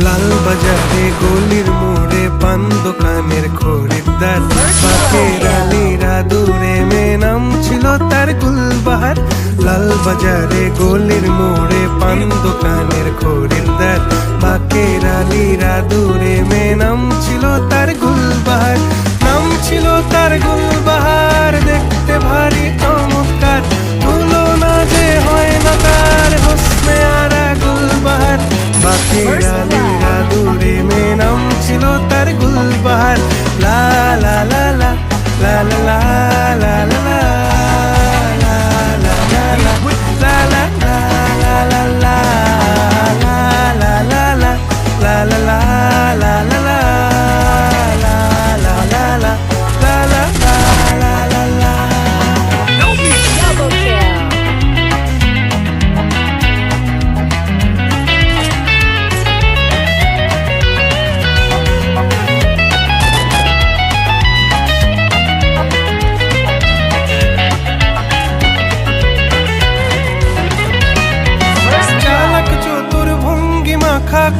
লাল বাজারে গলির মোড়ে পান দোকানের খরিদ্দার, বাকের আলীরা দূরে মে নাম ছিল তার গুলবাহার। লাল বাজারে গলির মোড়ে পান দোকানের খরিদ্দার, বাকের আলীরা দূরে মে নাম ছিল তার গুলবাহার। নাম ছিল তার গুলবাহার, দেখতে ভারী চমৎকার, তুলনা যে হয় না তার হোসনে আরা গুলবাহার। বাকের আলীরা দূরে মে নাম ছিল তার গুলবাহার। লা লা লা লা লা লা লা লা লা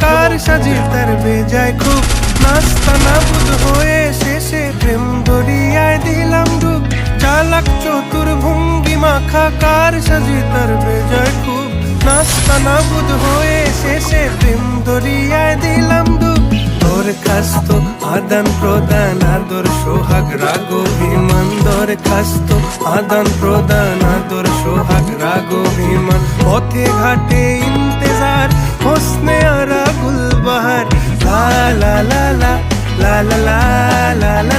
কার সাজে তার বেজায় খুব, নাস্তা নাবুদ হয়ে শেষে প্রেম দরিয়ায় দিলাম ডুব। চালাক চতুর ভঙ্গি মাখা কার সাজে তার বেজায় খুব, নাস্তা নাবুদ হয়ে শেষে প্রেম দরিয়ায় দিলাম ডুব। দরখাস্ত আদান প্রদান আদর সোহাগ রাগ অভিমান, দরখাস্ত আদান প্রদান আদর সোহাগ রাগ অভিমান। পথে ঘাটে ইন্তেজার হোসনে আরা গুলবাহার। লা লা লা লা লা লা লা লা।